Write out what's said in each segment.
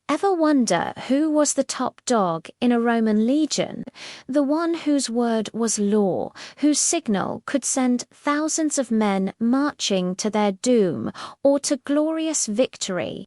Ever wonder who was the top dog in a Roman legion? The one whose word was law, whose signal could send thousands of men marching to their doom or to glorious victory.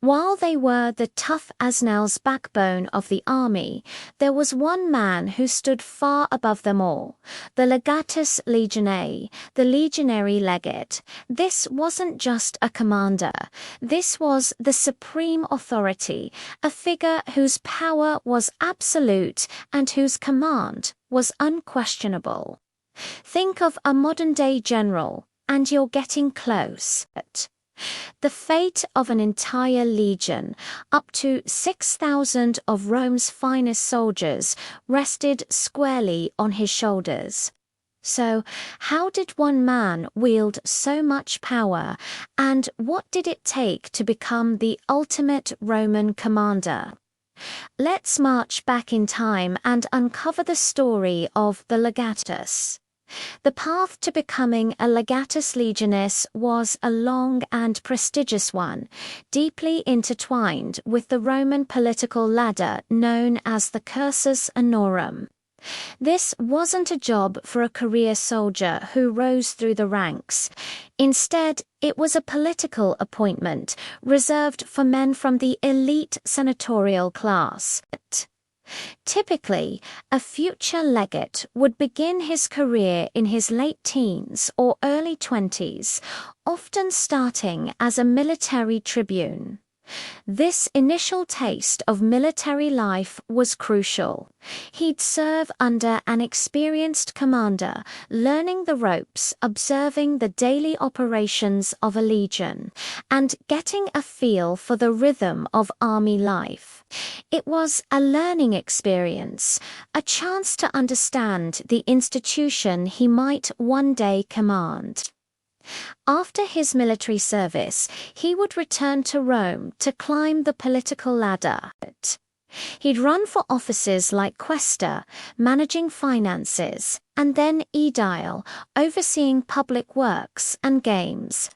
While they were the tough as nails backbone of the army, there was one man who stood far above them all, the Legatus Legionis, the legionary legate. This wasn't just a commander, this was the supreme authority, a figure whose power was absolute and whose command was unquestionable. Think of a modern-day general, and you're getting close. The fate of an entire legion, up to 6,000 of Rome's finest soldiers, rested squarely on his shoulders. So, how did one man wield so much power, and what did it take to become the ultimate Roman commander? Let's march back in time and uncover the story of the Legatus. The path to becoming a Legatus Legionis was a long and prestigious one, deeply intertwined with the Roman political ladder known as the cursus honorum. This wasn't a job for a career soldier who rose through the ranks. Instead, it was a political appointment reserved for men from the elite senatorial class. Typically, a future legate would begin his career in his late teens or early 20s, often starting as a military tribune. This initial taste of military life was crucial. He'd serve under an experienced commander, learning the ropes, observing the daily operations of a legion, and getting a feel for the rhythm of army life. It was a learning experience, a chance to understand the institution he might one day command. After his military service, he would return to Rome to climb the political ladder. He'd run for offices like quaestor, managing finances, and then aedile, overseeing public works and games.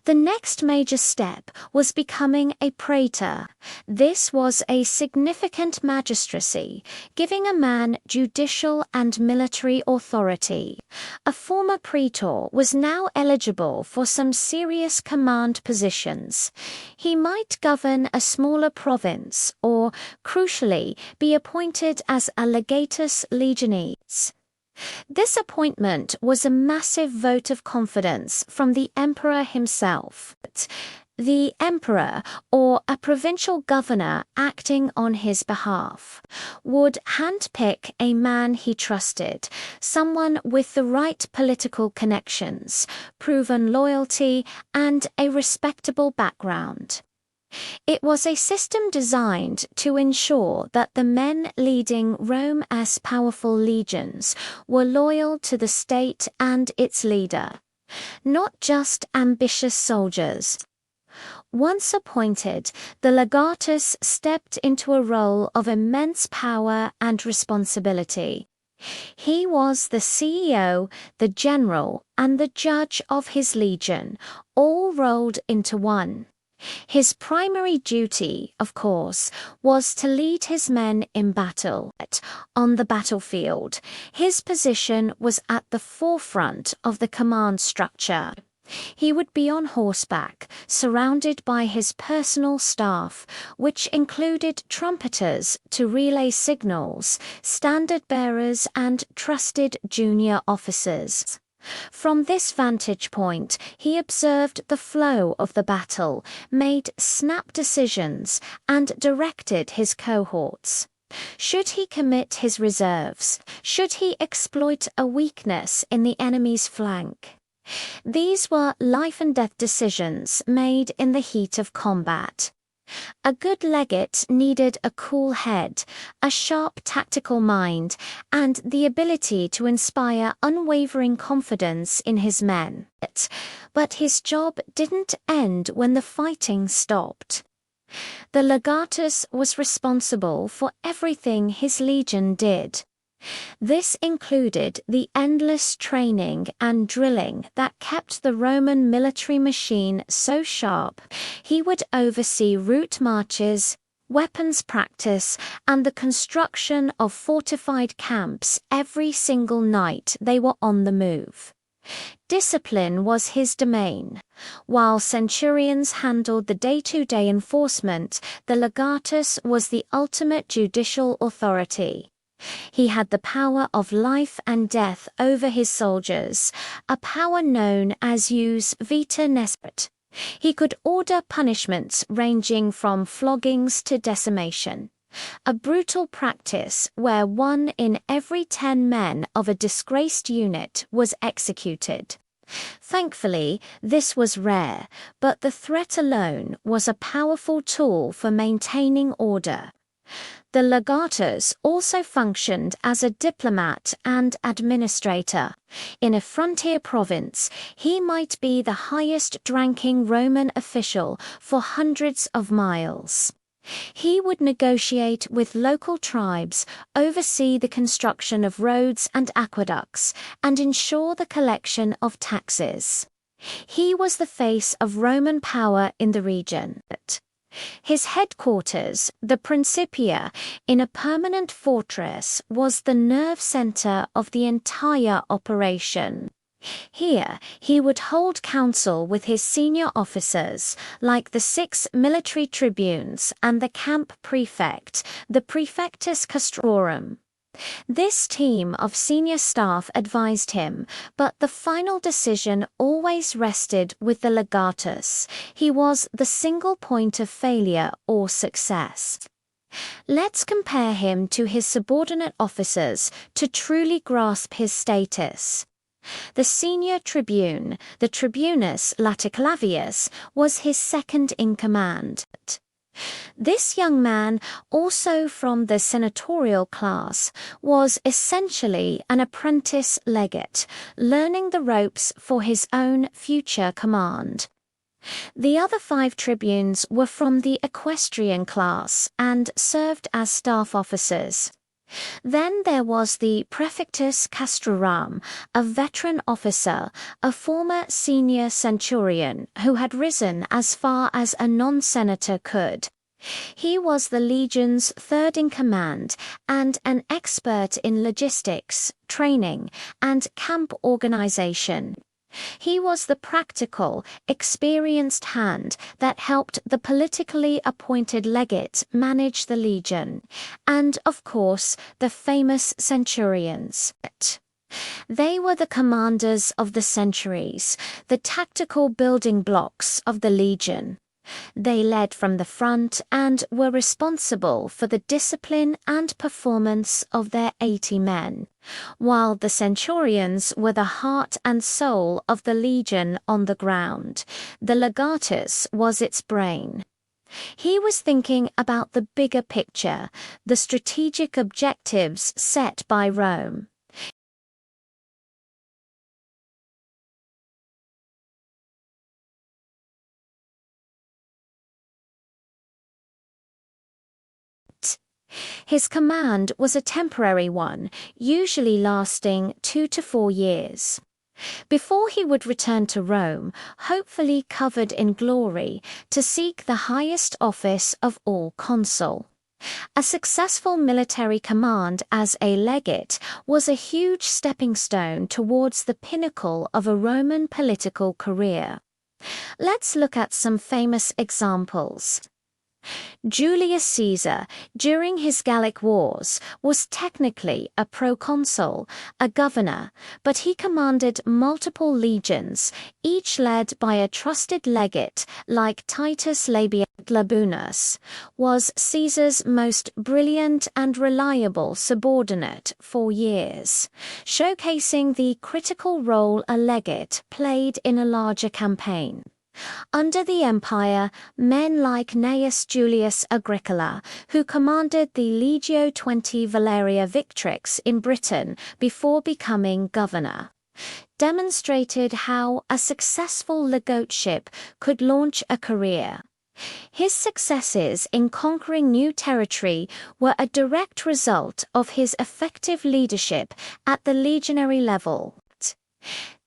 The next major step was becoming a praetor. This was a significant magistracy, giving a man judicial and military authority. A former praetor was now eligible for some serious command positions. He might govern a smaller province or, crucially, be appointed as a legatus legionis. This appointment was a massive vote of confidence from the emperor himself. The emperor, or a provincial governor acting on his behalf, would handpick a man he trusted, someone with the right political connections, proven loyalty, and a respectable background. It was a system designed to ensure that the men leading Rome's powerful legions were loyal to the state and its leader, not just ambitious soldiers. Once appointed, the legatus stepped into a role of immense power and responsibility. He was the CEO, the general, and the judge of his legion, all rolled into one. His primary duty, of course, was to lead his men in battle. On the battlefield, his position was at the forefront of the command structure. He would be on horseback, surrounded by his personal staff, which included trumpeters to relay signals, standard-bearers, and trusted junior officers. From this vantage point, he observed the flow of the battle, made snap decisions, and directed his cohorts. Should he commit his reserves? Should he exploit a weakness in the enemy's flank? These were life-and-death decisions made in the heat of combat. A good legate needed a cool head, a sharp tactical mind, and the ability to inspire unwavering confidence in his men. But his job didn't end when the fighting stopped. The legatus was responsible for everything his legion did. This included the endless training and drilling that kept the Roman military machine so sharp. He would oversee route marches, weapons practice, and the construction of fortified camps every single night they were on the move. Discipline was his domain. While centurions handled the day-to-day enforcement, the legatus was the ultimate judicial authority. He had the power of life and death over his soldiers, a power known as jus vita nescit. He could order punishments ranging from floggings to decimation, a brutal practice where 1 in every 10 men of a disgraced unit was executed. Thankfully, this was rare, but the threat alone was a powerful tool for maintaining order. The legatus also functioned as a diplomat and administrator. In a frontier province, he might be the highest-ranking Roman official for hundreds of miles. He would negotiate with local tribes, oversee the construction of roads and aqueducts, and ensure the collection of taxes. He was the face of Roman power in the region. His headquarters, the Principia, in a permanent fortress, was the nerve center of the entire operation. Here, he would hold council with his senior officers, like the 6 military tribunes and the camp prefect, the praefectus castrorum. This team of senior staff advised him, but the final decision always rested with the legatus. He was the single point of failure or success. Let's compare him to his subordinate officers to truly grasp his status. The senior tribune, the tribunus Laticlavius, was his second in command. This young man, also from the senatorial class, was essentially an apprentice legate, learning the ropes for his own future command. The other 5 tribunes were from the equestrian class and served as staff officers. Then there was the praefectus castrorum, a veteran officer, a former senior centurion who had risen as far as a non-senator could. He was the legion's 3rd in command and an expert in logistics, training, and camp organization. He was the practical, experienced hand that helped the politically appointed legate manage the legion, and, of course, the famous centurions. They were the commanders of the centuries, the tactical building blocks of the legion. They led from the front and were responsible for the discipline and performance of their 80 men, while the centurions were the heart and soul of the legion on the ground. The legatus was its brain. He was thinking about the bigger picture, the strategic objectives set by Rome. His command was a temporary one, usually lasting 2 to 4 years. Before he would return to Rome, hopefully covered in glory, to seek the highest office of all, consul. A successful military command as a legate was a huge stepping stone towards the pinnacle of a Roman political career. Let's look at some famous examples. Julius Caesar, during his Gallic Wars, was technically a proconsul, a governor, but he commanded multiple legions, each led by a trusted legate like Titus Labius Labienus, was Caesar's most brilliant and reliable subordinate for years, showcasing the critical role a legate played in a larger campaign. Under the empire, men like Gnaeus Julius Agricola, who commanded the Legio XX Valeria Victrix in Britain before becoming governor, demonstrated how a successful legateship could launch a career. His successes in conquering new territory were a direct result of his effective leadership at the legionary level.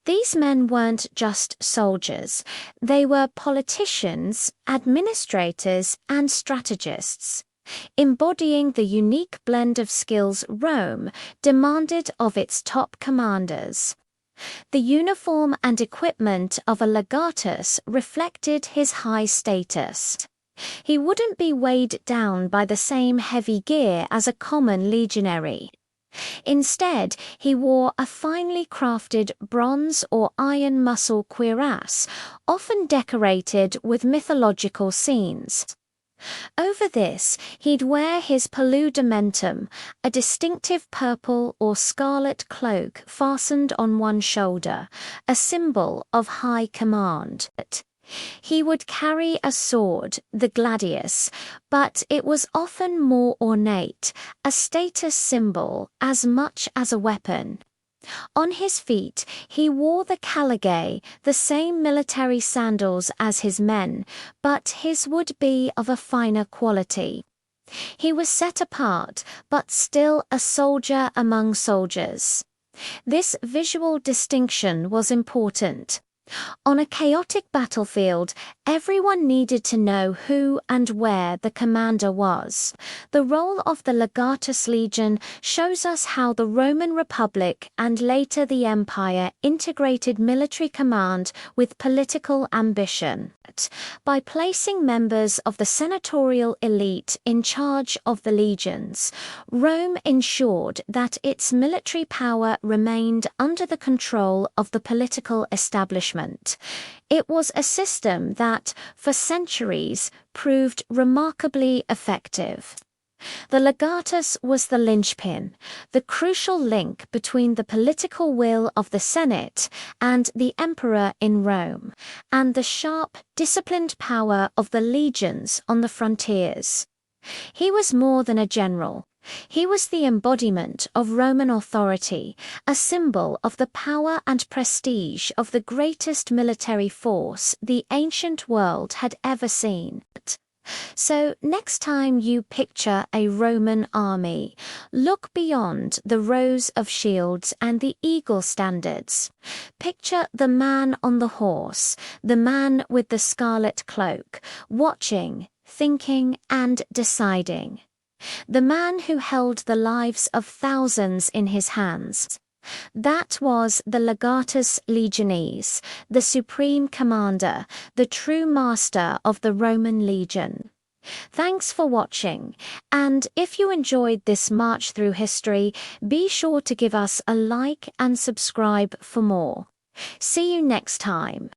These men weren't just soldiers, they were politicians, administrators, and strategists, embodying the unique blend of skills Rome demanded of its top commanders. The uniform and equipment of a legatus reflected his high status. He wouldn't be weighed down by the same heavy gear as a common legionary. Instead, he wore a finely crafted bronze or iron muscle cuirass, often decorated with mythological scenes. Over this, he'd wear his paludamentum, a distinctive purple or scarlet cloak fastened on one shoulder, a symbol of high command. He would carry a sword, the gladius, but it was often more ornate, a status symbol as much as a weapon. On his feet, he wore the caligae, the same military sandals as his men, but his would be of a finer quality. He was set apart, but still a soldier among soldiers. This visual distinction was important. On a chaotic battlefield, everyone needed to know who and where the commander was. The role of the Legatus Legion shows us how the Roman Republic and later the Empire integrated military command with political ambition. By placing members of the senatorial elite in charge of the legions, Rome ensured that its military power remained under the control of the political establishment. It was a system that, for centuries, proved remarkably effective. The legatus was the linchpin, the crucial link between the political will of the Senate and the emperor in Rome, and the sharp, disciplined power of the legions on the frontiers. He was more than a general. He was the embodiment of Roman authority, a symbol of the power and prestige of the greatest military force the ancient world had ever seen. So next time you picture a Roman army, look beyond the rows of shields and the eagle standards. Picture the man on the horse, the man with the scarlet cloak, watching, thinking, and deciding. The man who held the lives of thousands in his hands. That was the Legatus Legionis, the supreme commander, the true master of the Roman legion. Thanks for watching, and if you enjoyed this march through history, be sure to give us a like and subscribe for more. See you next time.